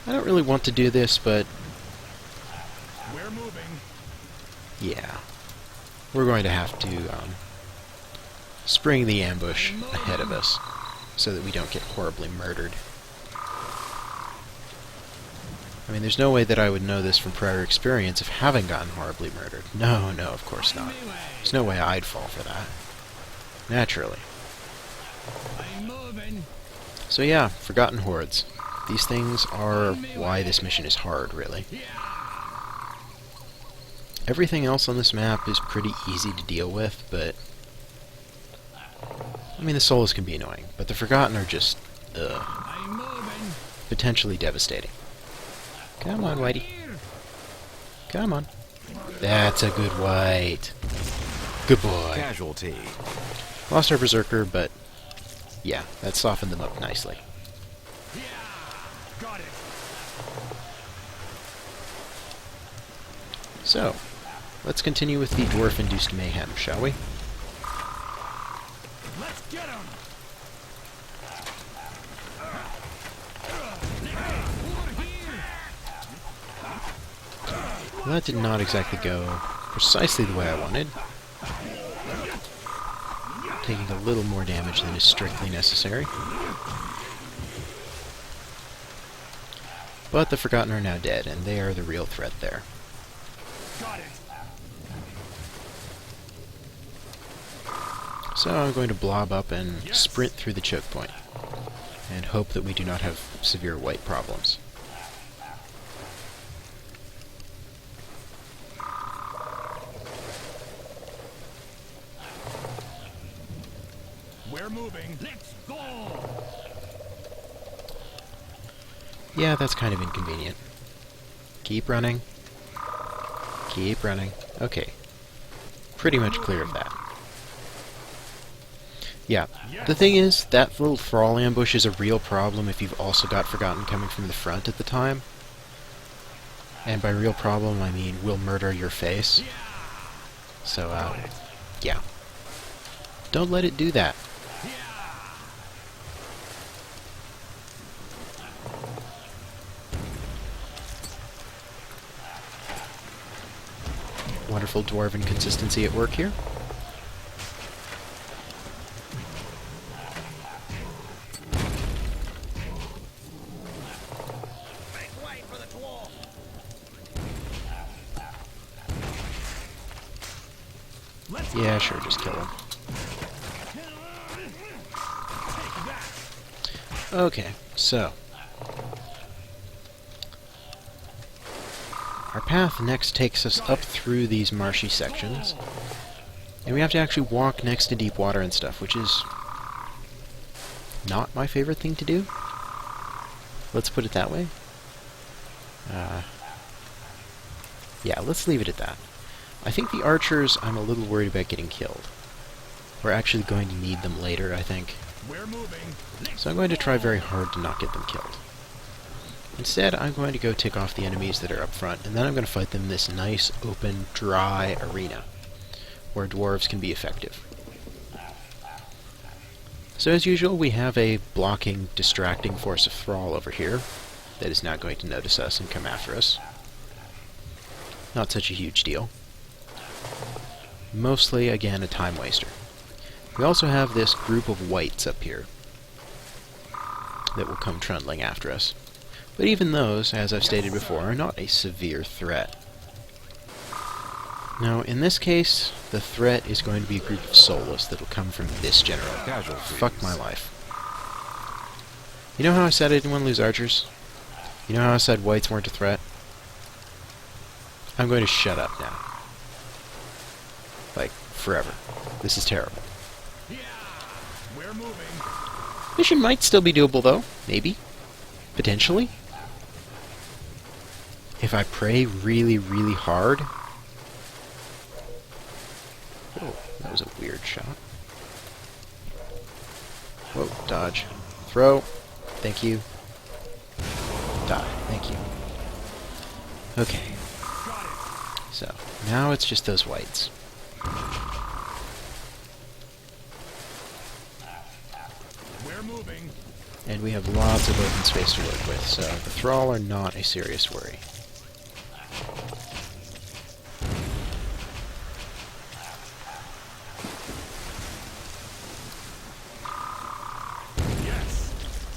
I don't really want to do this, but We're moving. yeah. We're going to have to spring the ambush ahead of us so that we don't get horribly murdered. I mean, there's no way that I would know this from prior experience of having gotten horribly murdered. No, no, of course not. There's no way I'd fall for that. Naturally. I'm moving. So yeah, Forgotten Hordes. These things are why this mission is hard, really. Everything else on this map is pretty easy to deal with, but... I mean, the souls can be annoying, but the Forgotten are just, I'm moving. potentially devastating. Come on, Whitey. Come on. That's a good white. Good boy. Casualty. Lost our Berserker, but yeah, that softened them up nicely. Yeah. Got it. So, let's continue with the Dwarf-induced mayhem, shall we? Let's get him. Well, that did not exactly go precisely the way I wanted. Taking a little more damage than is strictly necessary. But the Forgotten are now dead, and they are the real threat there. Got it. So I'm going to blob up and sprint through the choke point, and hope that we do not have severe white problems. We're moving. Let's go. Yeah, that's kind of inconvenient. Keep running. Keep running. Okay. Pretty much clear of that. Yeah, the thing is, that little thrall ambush is a real problem if you've also got Forgotten coming from the front at the time. And by real problem, I mean will murder your face. So, yeah. Don't let it do that. Wonderful dwarven consistency at work here. Make way for the dwarf. Let's Yeah, sure, just kill him. Okay, so our path next takes us up through these marshy sections, and we have to actually walk next to deep water and stuff, which is not my favorite thing to do. Let's put it that way. Yeah, let's leave it at that. I think the archers, I'm a little worried about getting killed. We're actually going to need them later, I think. We're moving. So I'm going to try very hard to not get them killed. Instead, I'm going to go tick off the enemies that are up front, and then I'm going to fight them in this nice, open, dry arena, where dwarves can be effective. So as usual, we have a blocking, distracting force of thrall over here that is not going to notice us and come after us. Not such a huge deal. Mostly, again, a time waster. We also have this group of whites up here that will come trundling after us. But even those, as I've stated before, are not a severe threat. Now, in this case, the threat is going to be a group of soulless that will come from this general. Fuck my life. You know how I said I didn't want to lose archers? You know how I said whites weren't a threat? I'm going to shut up now. Like, forever. This is terrible. Yeah. We're moving. Mission might still be doable, though. Maybe. Potentially. If I pray really, really hard. Oh, that was a weird shot. Whoa, dodge. Throw. Thank you. Die. Thank you. Okay. So, now it's just those whites. We're moving. And we have lots of open space to work with, so the Thrall are not a serious worry.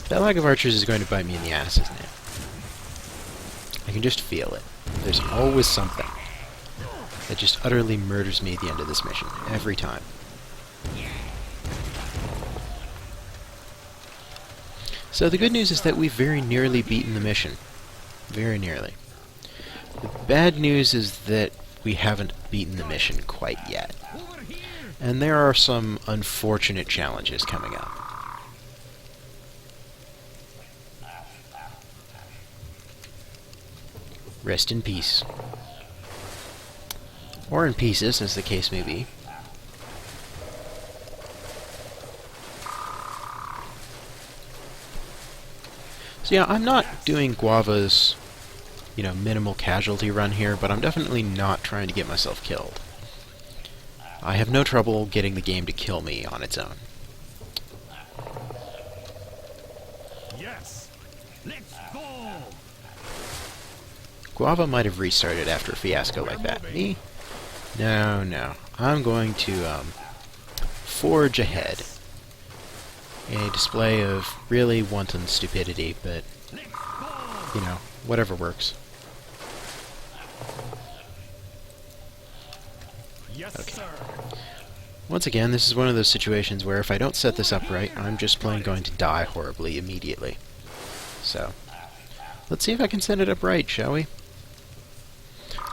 That lack of archers is going to bite me in the ass, isn't it? I can just feel it. There's always something that just utterly murders me at the end of this mission, every time. So the good news is that we've very nearly beaten the mission. Very nearly. The bad news is that we haven't beaten the mission quite yet. And there are some unfortunate challenges coming up. Rest in peace. Or in pieces, as the case may be. So yeah, I'm not doing Guava's, minimal casualty run here, but I'm definitely not trying to get myself killed. I have no trouble getting the game to kill me on its own. Yes. Let's go. Guava might have restarted after a fiasco like that. Me? No. I'm going to, forge ahead. In a display of really wanton stupidity, but, whatever works. Yes, Okay. sir. Once again, this is one of those situations where if I don't set this up right, I'm just plain going to die horribly immediately. So, let's see if I can set it up right, shall we?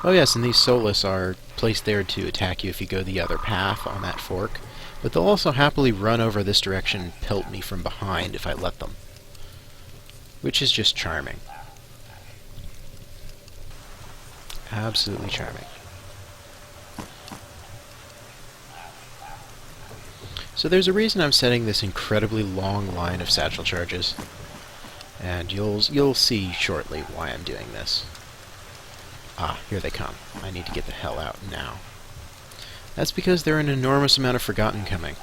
Oh yes, and these Solus are placed there to attack you if you go the other path on that fork, but they'll also happily run over this direction and pelt me from behind if I let them. Which is just charming. Absolutely charming. So there's a reason I'm setting this incredibly long line of satchel charges, and you'll see shortly why I'm doing this. Ah, here they come. I need to get the hell out now. That's because there are an enormous amount of Forgotten coming.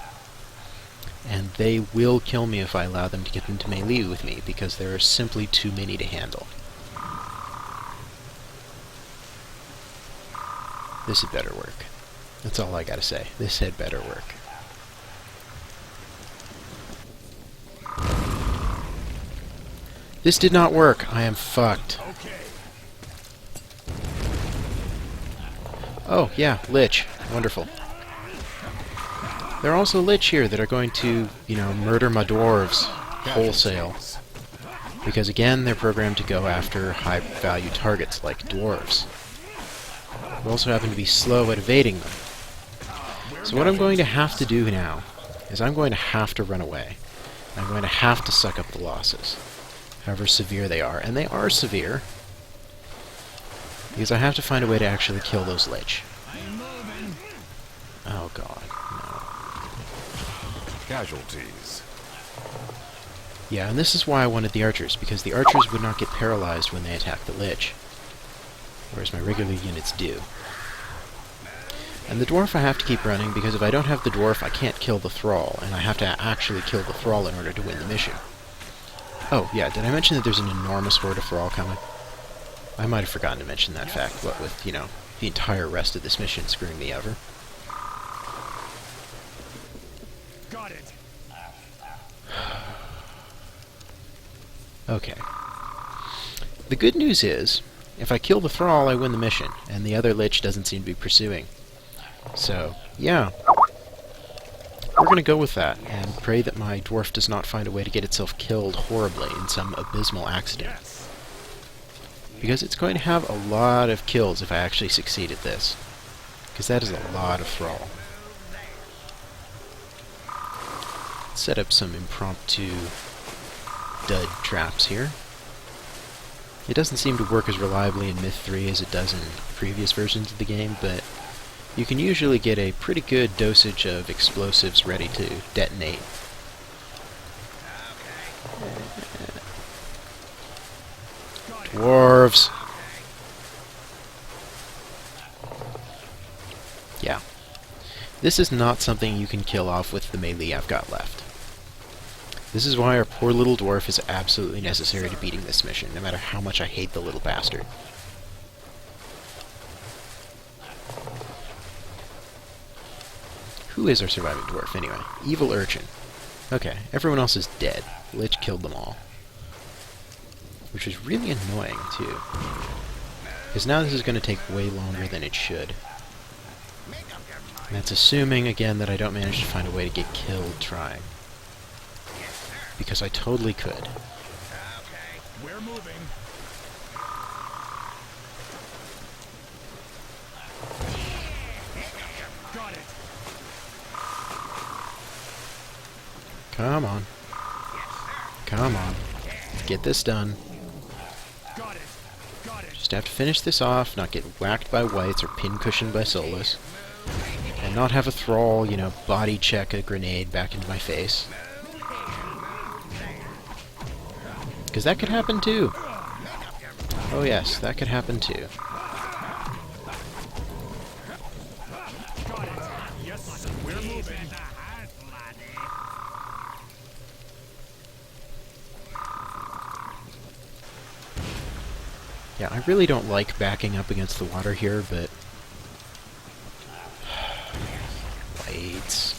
And they will kill me if I allow them to get into melee with me, because there are simply too many to handle. This had better work. That's all I gotta say. This had better work. This did not work. I am fucked. Okay. Oh, yeah, Lich. Wonderful. There are also Lich here that are going to, murder my dwarves wholesale. Because again, they're programmed to go after high-value targets like dwarves. They also happen to be slow at evading them. So what I'm going to have to do now is I'm going to have to run away. I'm going to have to suck up the losses, however severe they are. And they are severe, because I have to find a way to actually kill those Lich. Oh god, no. Casualties. Yeah, and this is why I wanted the archers, because the archers would not get paralyzed when they attack the Lich, whereas my regular units do. And the dwarf I have to keep running, because if I don't have the dwarf, I can't kill the thrall, and I have to actually kill the thrall in order to win the mission. Oh, yeah, did I mention that there's an enormous horde of thrall coming? I might have forgotten to mention that fact, what with, the entire rest of this mission screwing me over. Got it. Okay. The good news is, if I kill the thrall, I win the mission, and the other Lich doesn't seem to be pursuing. So, yeah. We're gonna go with that, and pray that my dwarf does not find a way to get itself killed horribly in some abysmal accident. Yes. Because it's going to have a lot of kills if I actually succeed at this. Because that is a lot of thrall. Set up some impromptu dud traps here. It doesn't seem to work as reliably in Myth 3 as it does in previous versions of the game, but you can usually get a pretty good dosage of explosives ready to detonate. Dwarves! Yeah. This is not something you can kill off with the melee I've got left. This is why our poor little dwarf is absolutely necessary to beating this mission, no matter how much I hate the little bastard. Who is our surviving dwarf, anyway? Evil Urchin. Okay, everyone else is dead. Lich killed them all. Which is really annoying, too. Because now this is going to take way longer than it should. And that's assuming, again, that I don't manage to find a way to get killed trying. Because I totally could. We're moving. Got it. Come on. Come on. Get this done. Got it. Got it. Just have to finish this off, not get whacked by whites or pincushioned by soulless. And not have a thrall, you know, body check a grenade back into my face. Because that could happen too. Oh yes, that could happen too. Got it. Yes, we're moving. Yeah, I really don't like backing up against the water here, but... Whites.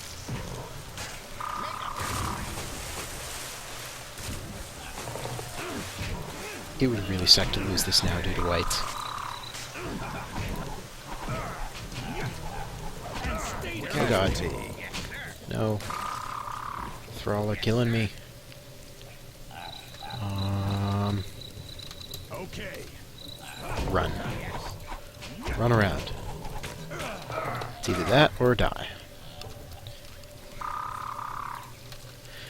It would really suck to lose this now due to whites. Oh god. No. Thrall are killing me. Okay. Run. Run around. It's either that or die.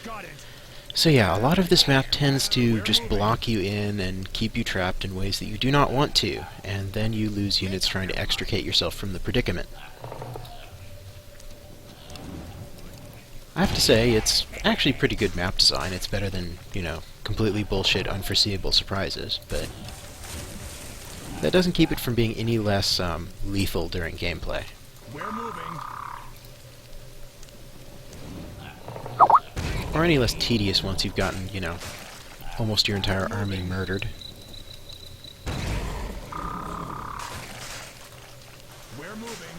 Got it. So yeah, a lot of this map tends to just block you in and keep you trapped in ways that you do not want to, and then you lose units trying to extricate yourself from the predicament. I have to say, it's actually pretty good map design. It's better than, you know, completely bullshit, unforeseeable surprises, but that doesn't keep it from being any less lethal during gameplay. We're moving. Or any less tedious once you've gotten, you know, almost your entire army murdered. We're moving.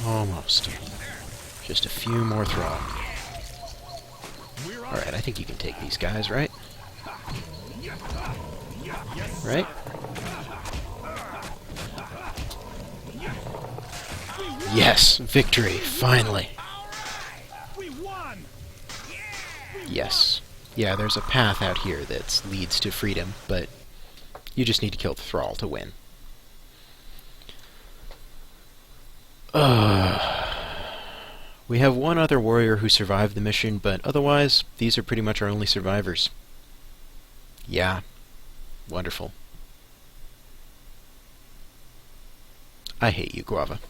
Almost. Just a few more thrall. We're on. Alright, I think you can take these guys, right? Yes. Right? Yes! Victory! Finally! We won. Yes. Yeah, there's a path out here that leads to freedom, but you just need to kill the thrall to win. We have one other warrior who survived the mission, but otherwise, these are pretty much our only survivors. Yeah. Wonderful. I hate you, Guava.